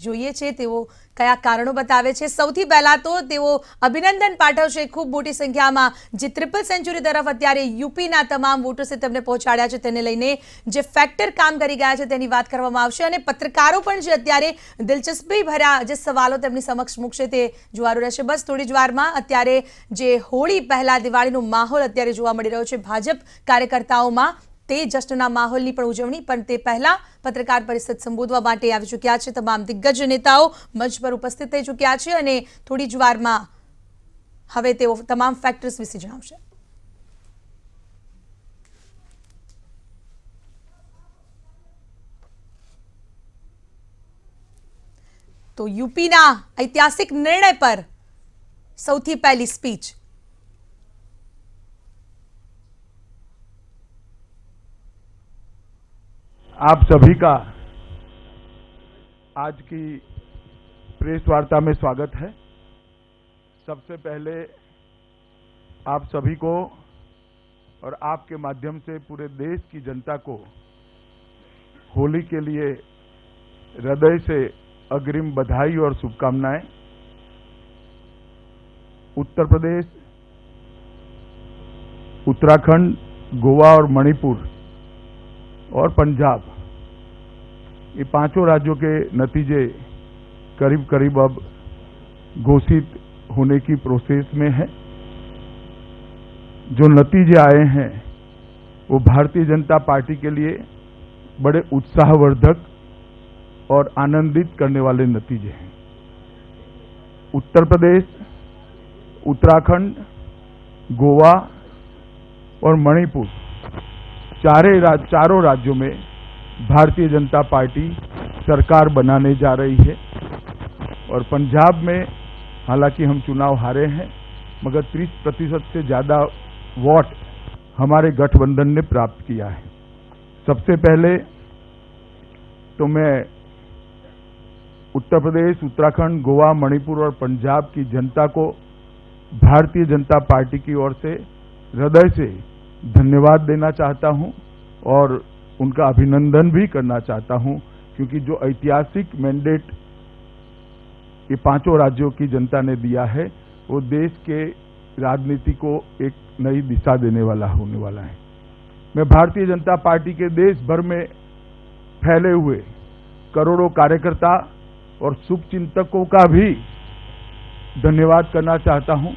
જોઈએ છે તેઓ કયા કારણો બતાવે છે। સૌથી પહેલા તો તેઓ અભિનંદન પાઠવશે ખૂબ મોટી સંખ્યામાં જે ટ્રિપલ સેન્ચુરી તરફ અત્યારે यूपीના તમામ વોટર્સે તેમને પહોંચાડ્યા છે તેને લઈને જે ફેક્ટર કામ કરી ગયા છે તેની વાત કરવામાં આવશે અને પત્રકારો પણ જે અત્યારે દિલચસ્પી ભર્યા જે સવાલો તેમની સમક્ષ મૂકશે તે જોવાનું રહેશે। બસ થોડી જ વારમાં અત્યારે જે હોળી પહેલા દિવાળીનો માહોલ અત્યારે જોવા મળી રહ્યો છે ભાજપ કાર્યકર્તાઓમાં તે જશ્નના માહોલની પણ ઉજવણી પણ તે પહેલા પત્રકાર પરિષદ સંબોધવા માટે આવી ચૂક્યા છે। તમામ દિગ્ગજ નેતાઓ મંચ પર ઉપસ્થિત થઈ ચૂક્યા છે અને થોડી જ વારમાં હવે તેઓ તમામ ફેક્ટર્સ વિશે જણાવશે। તો यूपीના ऐतिहासिक निर्णय पर સૌથી પહેલી સ્પીચ। आप सभी का आज की प्रेस वार्ता में स्वागत है। सबसे पहले आप सभी को और आपके माध्यम से पूरे देश की जनता को होली के लिए हृदय से अग्रिम बधाई और शुभकामनाएं। उत्तर प्रदेश, उत्तराखंड, गोवा और मणिपुर और पंजाब, ये पांचों राज्यों के नतीजे करीब करीब अब घोषित होने की प्रोसेस में है। जो नतीजे आए हैं वो भारतीय जनता पार्टी के लिए बड़े उत्साहवर्धक और आनंदित करने वाले नतीजे हैं। उत्तर प्रदेश, उत्तराखंड, गोवा और मणिपुर चारों राज्यों में भारतीय जनता पार्टी सरकार बनाने जा रही है और पंजाब में हालांकि हम चुनाव हारे हैं मगर 30% से ज़्यादा वोट हमारे गठबंधन ने प्राप्त किया है। सबसे पहले तो मैं उत्तर प्रदेश, उत्तराखंड, गोवा, मणिपुर और पंजाब की जनता को भारतीय जनता पार्टी की ओर से हृदय से धन्यवाद देना चाहता हूं और उनका अभिनंदन भी करना चाहता हूं क्योंकि जो ऐतिहासिक मैंडेट ये पांचों राज्यों की जनता ने दिया है वो देश के राजनीति को एक नई दिशा देने वाला होने वाला है। मैं भारतीय जनता पार्टी के देश भर में फैले हुए करोड़ों कार्यकर्ता और शुभचिंतकों का भी धन्यवाद करना चाहता हूं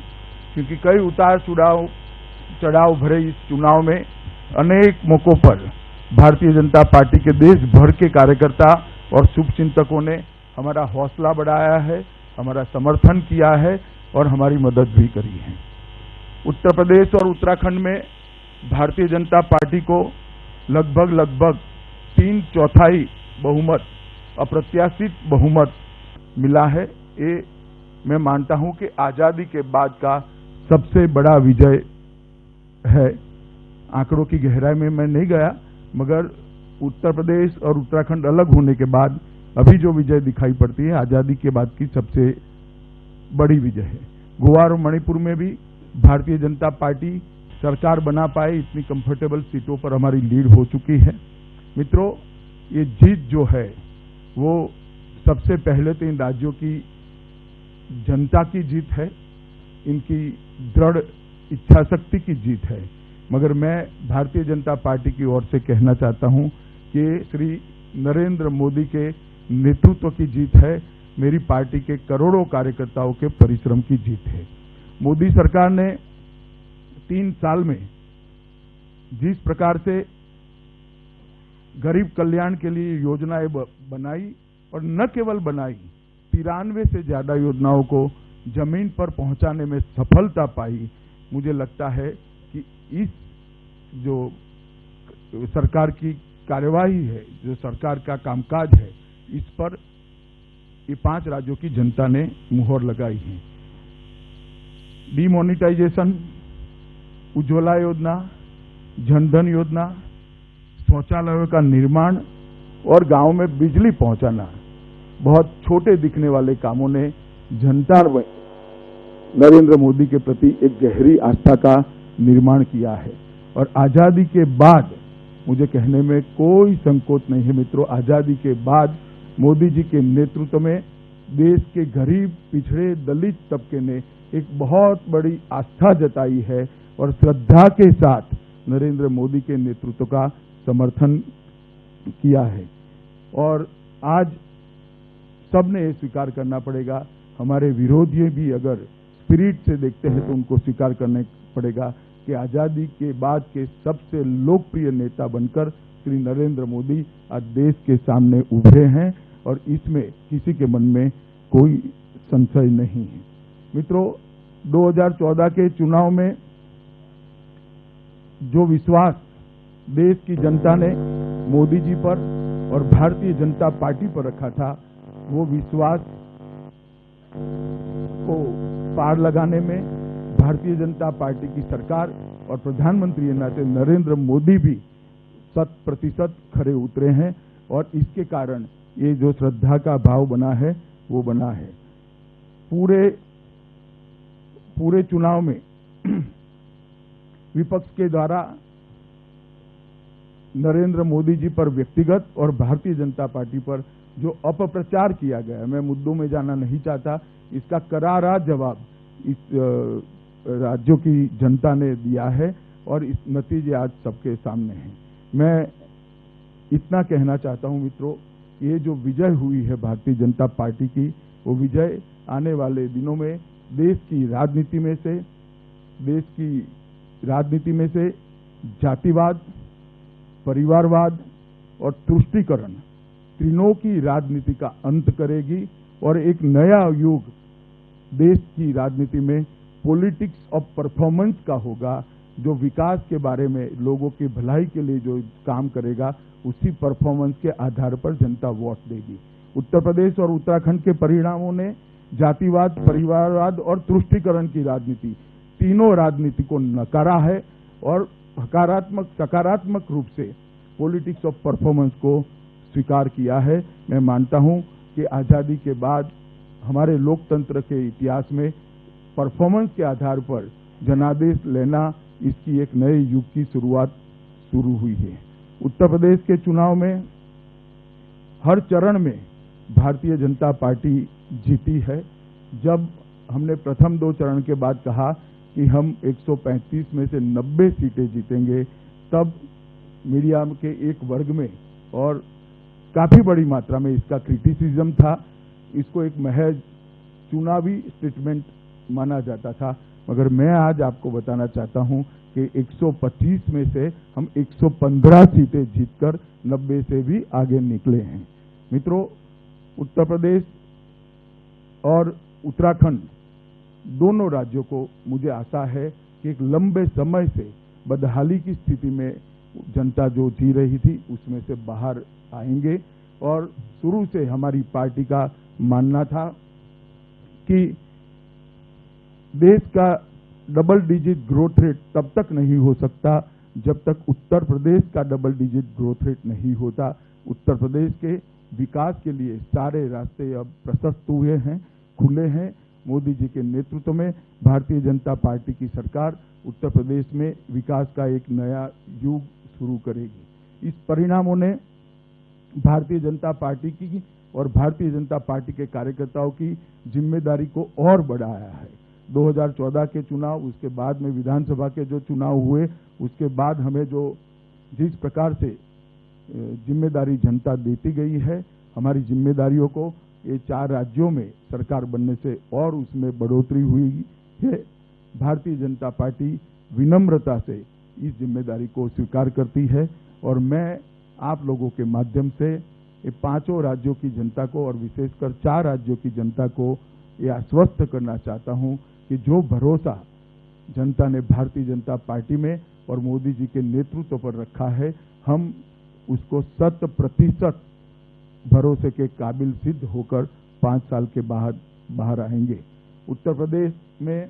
क्योंकि कई उतार चढ़ाव भरे इस चुनाव में अनेक मौकों पर भारतीय जनता पार्टी के देश भर के कार्यकर्ता और शुभचिंतकों ने हमारा हौसला बढ़ाया है, हमारा समर्थन किया है और हमारी मदद भी करी है। उत्तर प्रदेश और उत्तराखंड में भारतीय जनता पार्टी को लगभग 3/4 बहुमत, अप्रत्याशित बहुमत मिला है। ये मैं मानता हूं कि आजादी के बाद का सबसे बड़ा विजय है। आंकड़ों की गहराई में मैं नहीं गया मगर उत्तर प्रदेश और उत्तराखंड अलग होने के बाद अभी जो विजय दिखाई पड़ती है आजादी के बाद की सबसे बड़ी विजय है। गोवा और मणिपुर में भी भारतीय जनता पार्टी सरकार बना पाए इतनी कंफर्टेबल सीटों पर हमारी लीड हो चुकी है। मित्रों, ये जीत जो है वो सबसे पहले तो इन राज्यों की जनता की जीत है, इनकी दृढ़ इच्छा शक्ति की जीत है। मगर मैं भारतीय जनता पार्टी की ओर से कहना चाहता हूं कि श्री नरेंद्र मोदी के नेतृत्व की जीत है, मेरी पार्टी के करोड़ों कार्यकर्ताओं के परिश्रम की जीत है। मोदी सरकार ने 3 साल में जिस प्रकार से गरीब कल्याण के लिए योजनाएं बनाई और न केवल बनाई, 93 से ज्यादा योजनाओं को जमीन पर पहुंचाने में सफलता पाई। मुझे लगता है कि इस जो सरकार की कार्यवाही है, जो सरकार का कामकाज है, इस पर ये 5 राज्यों की जनता ने मुहर लगाई है। डीमोनेटाइजेशन, उज्ज्वला योजना, जनधन योजना, शौचालयों का निर्माण और गांव में बिजली पहुंचाना, बहुत छोटे दिखने वाले कामों ने जनता नरेंद्र मोदी के प्रति एक गहरी आस्था का निर्माण किया है। और आजादी के बाद मुझे कहने में कोई संकोच नहीं है मित्रों, आजादी के बाद मोदी जी के नेतृत्व में देश के गरीब, पिछड़े, दलित तबके ने एक बहुत बड़ी आस्था जताई है और श्रद्धा के साथ नरेंद्र मोदी के नेतृत्व का समर्थन किया है। और आज सबने ये स्वीकार करना पड़ेगा, हमारे विरोधी भी अगर स्पिरिट से देखते हैं तो उनको स्वीकार करना पड़ेगा कि आजादी के बाद के सबसे लोकप्रिय नेता बनकर श्री नरेंद्र मोदी आज देश के सामने उभरे हैं और इसमें किसी के मन में कोई संशय नहीं है। मित्रों, 2014 के चुनाव में जो विश्वास देश की जनता ने मोदी जी पर और भारतीय जनता पार्टी पर रखा था, वो विश्वास को पार लगाने में भारतीय जनता पार्टी की सरकार और प्रधानमंत्री नाते नरेंद्र मोदी भी 100% खरे उतरे हैं और इसके कारण ये जो श्रद्धा का भाव बना है वो बना है। पूरे चुनाव में विपक्ष के द्वारा नरेंद्र मोदी जी पर व्यक्तिगत और भारतीय जनता पार्टी पर जो अपप्रचार किया गया, मैं मुद्दों में जाना नहीं चाहता, इसका करारा जवाब इस राज्यों की जनता ने दिया है और इस नतीजे आज सबके सामने हैं। मैं इतना कहना चाहता हूं मित्रों, ये जो विजय हुई है भारतीय जनता पार्टी की, वो विजय आने वाले दिनों में देश की राजनीति में से जातिवाद, परिवारवाद और तुष्टीकरण तीनों की राजनीति का अंत करेगी और एक नया युग देश की राजनीति में पॉलिटिक्स ऑफ परफॉर्मेंस का होगा, जो विकास के बारे में लोगों की भलाई के लिए जो काम करेगा उसी परफॉर्मेंस के आधार पर जनता वोट देगी। उत्तर प्रदेश और उत्तराखंड के परिणामों ने जातिवाद, परिवारवाद और तुष्टीकरण की राजनीति, तीनों राजनीति को नकारा है और सकारात्मक रूप से पॉलिटिक्स ऑफ परफॉर्मेंस को स्वीकार किया है। मैं मानता हूं कि आजादी के बाद हमारे लोकतंत्र के इतिहास में परफॉर्मेंस के आधार पर जनादेश लेना, इसकी एक नए युग की शुरुआत शुरू हुई है। उत्तर प्रदेश के चुनाव में हर चरण में भारतीय जनता पार्टी जीती है। जब हमने प्रथम 2 चरण के बाद कहा कि हम 135 में से 90 सीटें जीतेंगे, तब मीडिया के एक वर्ग में और काफी बड़ी मात्रा में इसका क्रिटिसिज्म था। इसको एक महज चुनावी स्टेटमेंट माना जाता था, मगर मैं आज आपको बताना चाहता हूं कि 125 में से हम 115 सीटें जीतकर 90 से भी आगे निकले हैं। मित्रों, उत्तर प्रदेश और उत्तराखंड दोनों राज्यों को मुझे आशा है कि एक लंबे समय से बदहाली की स्थिति में जनता जो जी रही थी उसमें से बाहर आएंगे। और शुरू से हमारी पार्टी का मानना था कि देश का डबल डिजिट ग्रोथ रेट तब तक नहीं हो सकता जब तक उत्तर प्रदेश का डबल डिजिट ग्रोथ रेट नहीं होता। उत्तर प्रदेश के विकास के लिए सारे रास्ते अब प्रशस्त हुए हैं, खुले हैं। मोदी जी के नेतृत्व में भारतीय जनता पार्टी की सरकार उत्तर प्रदेश में विकास का एक नया युग शुरू करेगी। इस परिणामों ने भारतीय जनता पार्टी की और भारतीय जनता पार्टी के कार्यकर्ताओं की जिम्मेदारी को और बढ़ाया है। 2014 के चुनाव, उसके बाद में विधानसभा के जो चुनाव हुए, उसके बाद हमें जो जिस प्रकार से जिम्मेदारी जनता देती गई है, हमारी जिम्मेदारियों को ये 4 राज्यों में सरकार बनने से और उसमें बढ़ोतरी हुई है। भारतीय जनता पार्टी विनम्रता से इस जिम्मेदारी को स्वीकार करती है और मैं आप लोगों के माध्यम से ये 5 राज्यों की जनता को और विशेषकर 4 राज्यों की जनता को ये आश्वस्त करना चाहता हूं कि जो भरोसा जनता ने भारतीय जनता पार्टी में और मोदी जी के नेतृत्व पर रखा है, हम उसको 100% भरोसे के काबिल सिद्ध होकर 5 साल के बाद बाहर आएंगे। उत्तर प्रदेश में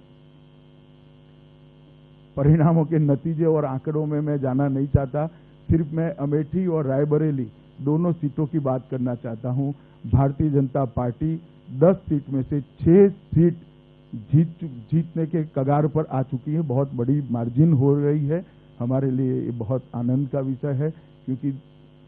परिणामों के नतीजे और आंकड़ों में मैं जाना नहीं चाहता, सिर्फ मैं अमेठी और रायबरेली दोनों सीटों की बात करना चाहता हूं। भारतीय जनता पार्टी 10 सीट में से 6 सीट जीतने के कगार पर आ चुकी है। बहुत बड़ी मार्जिन हो रही है, हमारे लिए ये बहुत आनंद का विषय है, क्योंकि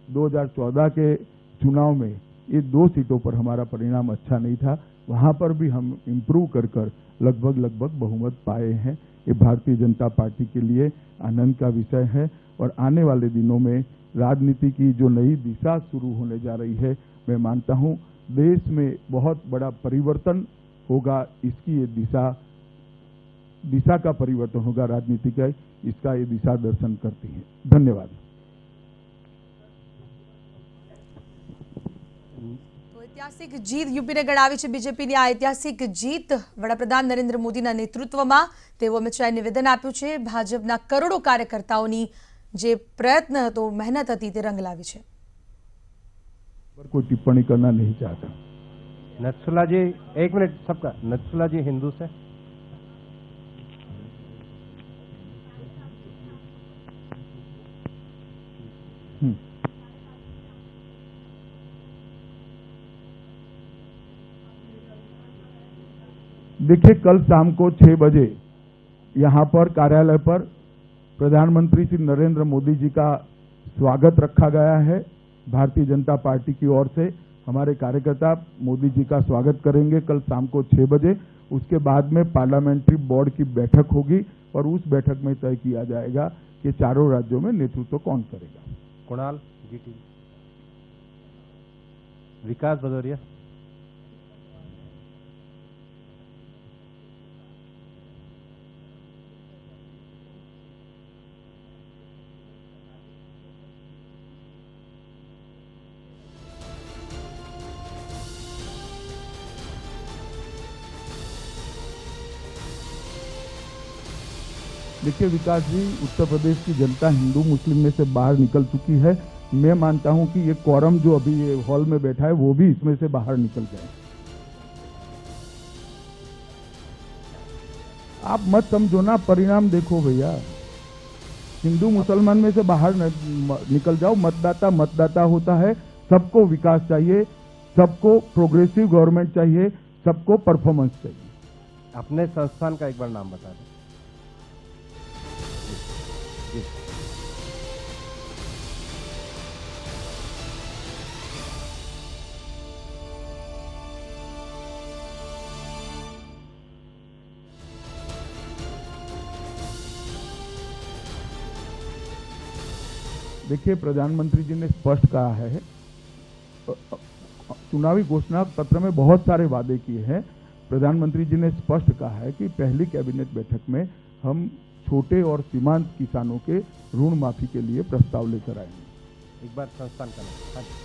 2014 के चुनाव में ये 2 सीटों पर हमारा परिणाम अच्छा नहीं था, वहां पर भी हम इम्प्रूव कर लगभग बहुमत पाए हैं। ये भारतीय जनता पार्टी के लिए आनंद का विषय है और आने वाले दिनों में राजनीति की जो नई दिशा शुरू होने जा रही है, मैं मानता हूं देश में बहुत बड़ा परिवर्तन होगा। इसकी ये दिशा का परिवर्तन होगा राजनीति का, इसका ये दिशा दर्शन करती है। धन्यवाद। તો ઐતિહાસિક જીત યુપીને ગણાવી છે બીજેપીની આ ઐતિહાસિક જીત વડાપ્રધાન નરેન્દ્ર મોદીના નેતૃત્વમાં તેઓ અમિત શાહે નિવેદન આપ્યું છે। ભાજપના કરોડો કાર્યકર્તાઓની જે પ્રયત્ન હતો, મહેનત હતી, તે રંગ લાવી છે। पर कोई टिप्पणी करना नहीं चाहता। नथुला जी, एक मिनट सबका। नथुला जी हिंदू से। देखिए, कल शाम को 6 बजे यहाँ पर कार्यालय पर प्रधानमंत्री श्री नरेंद्र मोदी जी का स्वागत रखा गया है। भारतीय जनता पार्टी की ओर से हमारे कार्यकर्ता मोदी जी का स्वागत करेंगे कल शाम को 6 बजे। उसके बाद में पार्लियामेंट्री बोर्ड की बैठक होगी और उस बैठक में तय किया जाएगा कि चारों राज्यों में नेतृत्व कौन करेगा। कुणाल जीटी। विकास भदौरिया। देखिए विकास जी, उत्तर प्रदेश की जनता हिंदू मुस्लिम में से बाहर निकल चुकी है। मैं मानता हूं कि ये क्वारम जो अभी ये हॉल में बैठा है वो भी इसमें से बाहर निकल जाए। आप मत समझो ना, परिणाम देखो भैया। हिंदू मुसलमान में से बाहर निकल जाओ। मतदाता होता है। सबको विकास चाहिए, सबको प्रोग्रेसिव गवर्नमेंट चाहिए, सबको परफॉर्मेंस चाहिए। अपने संस्थान का एक बार नाम बता दें। देखिए, प्रधानमंत्री जी ने स्पष्ट कहा है, चुनावी घोषणा पत्र में बहुत सारे वादे किए हैं। प्रधानमंत्री जी ने स्पष्ट कहा है कि पहली कैबिनेट बैठक में हम छोटे और सीमांत किसानों के ऋण माफी के लिए प्रस्ताव लेकर आएंगे। एक बार संस्थान का नाम। हाँ जी।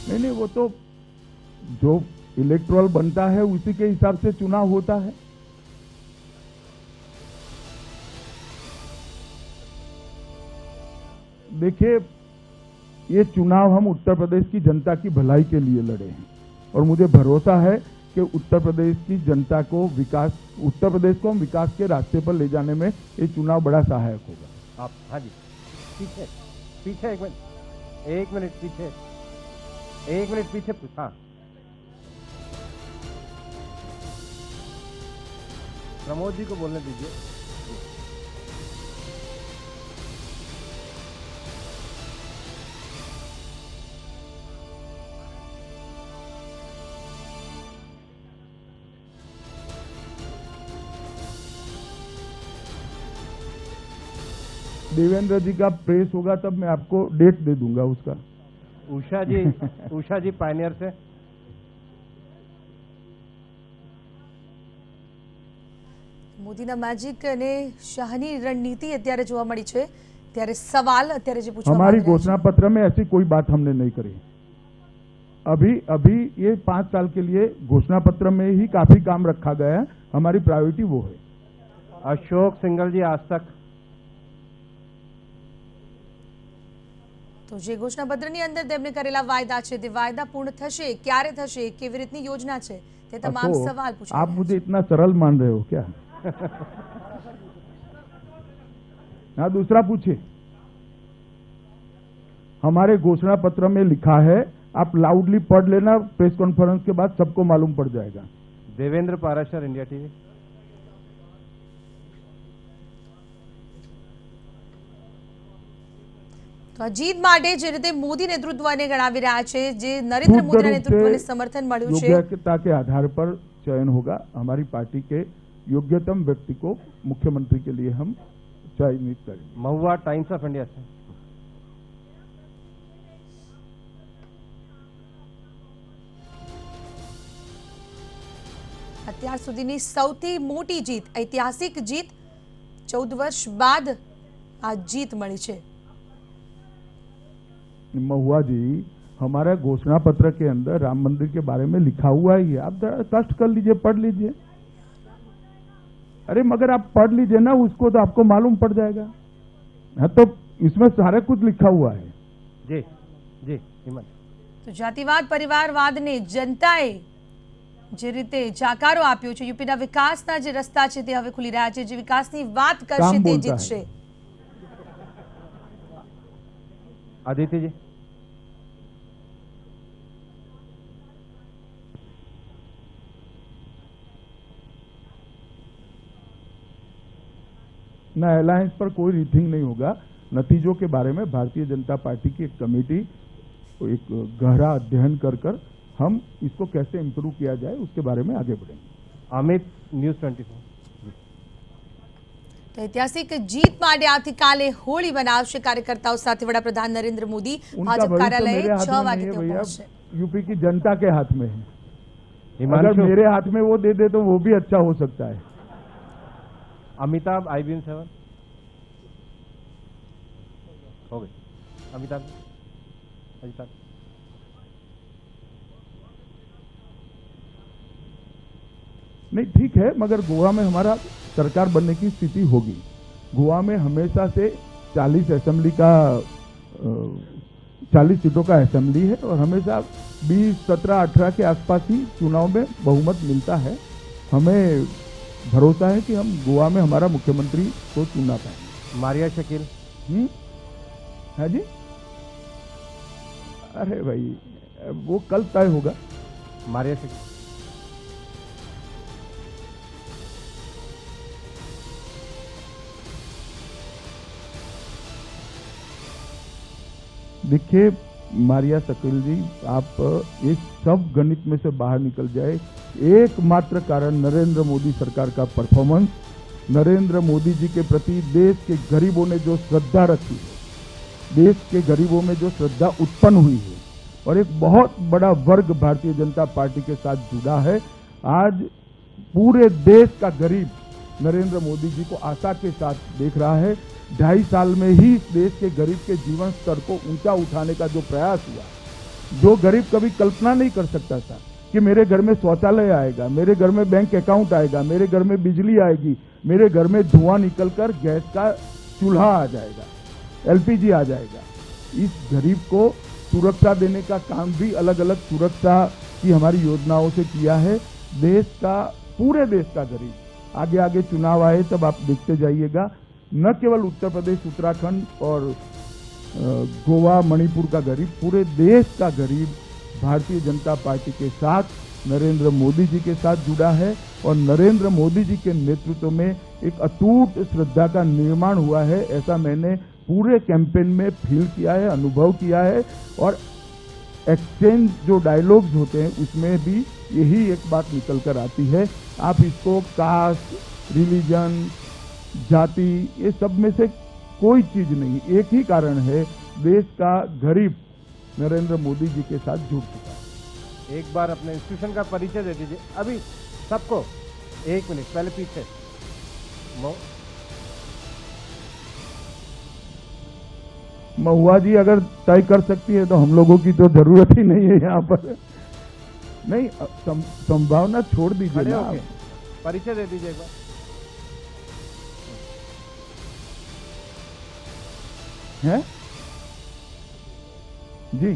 नहीं, वो तो जो इलेक्टोरल बनता है उसी के हिसाब से चुनाव होता है। देखिए, ये चुनाव हम उत्तर प्रदेश की जनता की भलाई के लिए लड़े हैं और मुझे भरोसा है कि उत्तर प्रदेश की जनता को उत्तर प्रदेश को हम विकास के रास्ते पर ले जाने में ये चुनाव बड़ा सहायक होगा। आप हाँ जी, पीछे एक मिनट पीछे। हाँ, प्रमोद जी को बोलने दीजिए। देवेंद्र जी का प्रेस होगा तब मैं आपको डेट दे दूंगा उसका। उषा जी पायनियर से। મોદીના મેજિક અને શાહની રણનીતિ અત્યારે જોવા મળી છે, ત્યારે સવાલ અત્યારે જે પૂછવામાં हमारी આવી રહ્યા છે। घोषणा पत्र में ऐसी कोई बात हमने नहीं करी। अभी ये 5 साल के लिए घोषणा पत्र में ही काफी काम रखा गया है। हमारी प्रायोरिटी वो है। अशोक सिंघल जी, आज तक। તો જે ઘોષણાપત્રની અંદર તેમણે કરેલા વાયદા છે તે વાયદા પૂર્ણ થશે, ક્યારે થશે, કેવી રીતની યોજના છે, તે તમામ तो સવાલ પૂછાઈ आप રહ્યા मुझे છે। इतना सरल मान रहे हो क्या? हाँ, दूसरा पूछिए। हमारे घोषणा पत्र में लिखा है आप लाउडली पढ़ लेना, प्रेस कॉन्फ्रेंस के बाद सबको मालूम पड़ जाएगा। Devendra Parashar, India TV. તો આ જીત માટે જે રીતે મોદી નેતૃત્વને ગણાવી રહ્યા છે, જે નરેન્દ્ર शुद्ध મોદીના रूप નેતૃત્વને से સમર્થન મળ્યું છે, योग्यता के आधार पर चयन होगा। हमारी पार्टी के योग्यतम व्यक्ति को मुख्यमंत्री के लिए हम चयनित करेंगे। महुआ, टाइम्स ऑफ इंडिया से। અત્યાર સુધીની સૌથી મોટી જીત, ઐતિહાસિક જીત, 14 વર્ષ બાદ આ જીત મળી છે। महुआ जी, हमारा घोषणा पत्र के अंदर राम मंदिर के बारे में लिखा हुआ ही है, आप जरा कष्ट कर लीजिए, पढ़ लीजिए। अरे मगर आप पढ़ लीजिए ना उसको, तो आपको मालूम पड़ जाएगा। हाँ, तो इसमें सारा कुछ लिखा हुआ है। जी जी हिमंत। તો જાતિવાદ પરિવારવાદને જનતાએ જે રીતે જાકારો આપ્યો છે, યુપીના વિકાસના જે રસ્તા છે તે હવે ખુલી રહ્યા છે, જે વિકાસની વાત કરશે કામ તે બોલતા જીતશે। आदित्य जी। ना अलायंस पर कोई रीथिंग नहीं होगा। नतीजों के बारे में भारतीय जनता पार्टी की एक कमेटी एक गहरा अध्ययन कर कर हम इसको कैसे इम्प्रूव किया जाए उसके बारे में आगे बढ़ेंगे। अमित, न्यूज़ 24। તો ઐતિહાસિક જીત માટે આવતીકાલે હોળી બનાવશે કાર્યકર્તાઓ સાથે વડાપ્રધાન નરેન્દ્ર મોદી उनका ભાજપ भविष्य કાર્યાલये मेरे हाथ 6 में વાગે नहीं है તેઓ भैया, પહોંચશે। यूपी की जनता के हाथ में है। अगर हिमांशु, मेरे हाथ में वो दे दे तो वो भी अच्छा हो सकता है। अमिताभ, IBN 7। हो गए। अमिताभ, अमिताभ। नहीं ठीक है, मगर गोवा में हमारा सरकार बनने की स्थिति होगी। गोवा में हमेशा से 40 असेंबली का 40 सीटों का असेंबली है और हमेशा 20, 17, 18 के आसपास ही चुनाव में बहुमत मिलता है। हमें भरोसा है कि हम गोवा में हमारा मुख्यमंत्री को चुनना पाएंगे। मारिया शकील। है जी। अरे भाई वो कल तय होगा। मारिया शकील। देखिए मारिया शकील जी, आप इस सब गणित में से बाहर निकल जाए। एकमात्र कारण नरेंद्र मोदी सरकार का परफॉर्मेंस, नरेंद्र मोदी जी के प्रति देश के गरीबों ने जो श्रद्धा रखी है, देश के गरीबों में जो श्रद्धा उत्पन्न हुई है और एक बहुत बड़ा वर्ग भारतीय जनता पार्टी के साथ जुड़ा है। आज पूरे देश का गरीब नरेंद्र मोदी जी को आशा के साथ देख रहा है। 2.5 साल में ही इस देश के गरीब के जीवन स्तर को ऊंचा उठाने का जो प्रयास हुआ, जो गरीब कभी कल्पना नहीं कर सकता था कि मेरे घर में शौचालय आएगा, मेरे घर में बैंक अकाउंट आएगा, मेरे घर में बिजली आएगी, मेरे घर में धुआं निकलकर गैस का चूल्हा आ जाएगा, LPG आ जाएगा। इस गरीब को सुरक्षा देने का काम भी अलग अलग सुरक्षा की हमारी योजनाओं से किया है। देश का, पूरे देश का गरीब, आगे आगे चुनाव आए तब आप देखते जाइएगा, न केवल उत्तर प्रदेश, उत्तराखंड और गोवा, मणिपुर का गरीब, पूरे देश का गरीब भारतीय जनता पार्टी के साथ नरेंद्र मोदी जी के साथ जुड़ा है और नरेंद्र मोदी जी के नेतृत्व में एक अटूट श्रद्धा का निर्माण हुआ है। ऐसा मैंने पूरे कैंपेन में फील किया है, अनुभव किया है। और एक्सचेंज जो डायलॉग्स होते हैं उसमें भी यही एक बात निकल कर आती है। आप इसको कास्ट, रिलीजन, जाति, ये सब में से कोई चीज नहीं, एक ही कारण है, देश का गरीब नरेंद्र मोदी जी के साथ जुड़ चुका है। एक बार अपने इंस्टीट्यूशन का परिचय दे दीजिए अभी सबको। 1 मिनट पहले पीछे। महुआ जी अगर तय कर सकती है तो हम लोगों की तो जरूरत ही नहीं है यहाँ पर। नहीं, संभावना छोड़ दीजिए खड़े ना। होके परिचय दे दीजिए एक बार। हैं जी।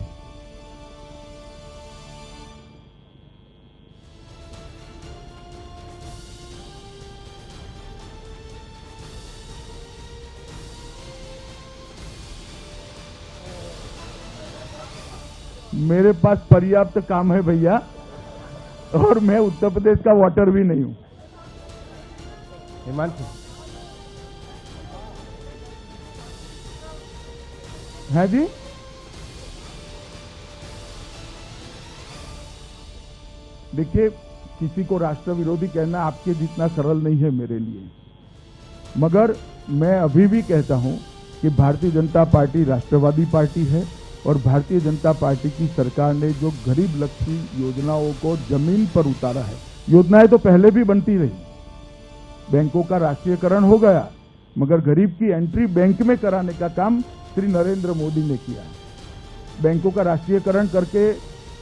मेरे पास पर्याप्त काम है भैया, और मैं उत्तर प्रदेश का वोटर भी नहीं हूं। हिमांशु, है जी, देखिए, किसी को राष्ट्र विरोधी कहना आपके जितना सरल नहीं है मेरे लिए, मगर मैं अभी भी कहता हूं कि भारतीय जनता पार्टी राष्ट्रवादी पार्टी है, और भारतीय जनता पार्टी की सरकार ने जो गरीब लक्षी योजनाओं को जमीन पर उतारा है, योजनाएं तो पहले भी बनती रही, बैंकों का राष्ट्रीयकरण हो गया, मगर गरीब की एंट्री बैंक में कराने का काम श्री नरेंद्र मोदी ने किया। बैंकों का राष्ट्रीयकरण करके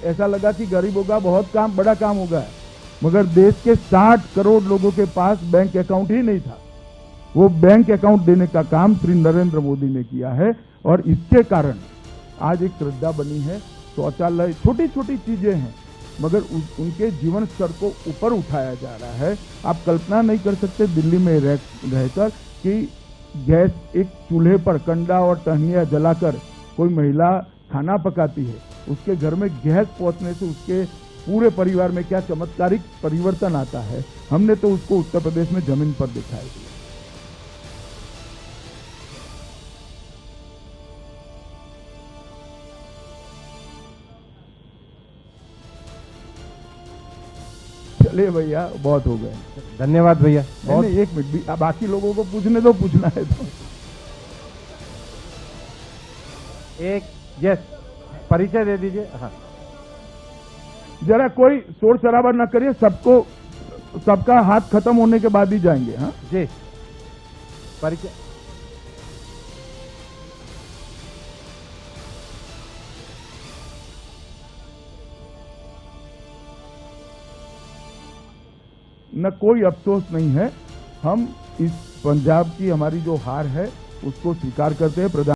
ऐसा लगा कि गरीबों का बहुत बड़ा काम हो गया, मगर देश के 60 करोड़ लोगों के पास बैंक अकाउंट ही नहीं था। वो बैंक अकाउंट देने का काम श्री नरेंद्र मोदी ने किया है, और इसके कारण आज एक श्रद्धा बनी है। शौचालय, छोटी छोटी चीजें हैं, मगर उनके जीवन स्तर को ऊपर उठाया जा रहा है। आप कल्पना नहीं कर सकते दिल्ली में रहकर कि गैस, एक चूल्हे पर कंडा और टहनियां जलाकर कोई महिला खाना पकाती है, उसके घर में गैस पहुंचने से उसके पूरे परिवार में क्या चमत्कारिक परिवर्तन आता है। हमने तो उसको उत्तर प्रदेश में जमीन पर दिखाया है। चलिए भैया, बहुत हो गए। धन्यवाद भैया। बहुत नहीं, एक मिनट भी, बाकी लोगों को पूछने दो, पूछना है तो। एक यस, परिचय दे दीजिए। हाँ, जरा कोई शोर शराबा ना करिए, सबका हाथ खत्म होने के बाद ही जाएंगे। हाँ जी, परिचय। न कोई अफसोस नहीं है, हम इस पंजाब की हमारी जो हार है उसको स्वीकार करते हैं।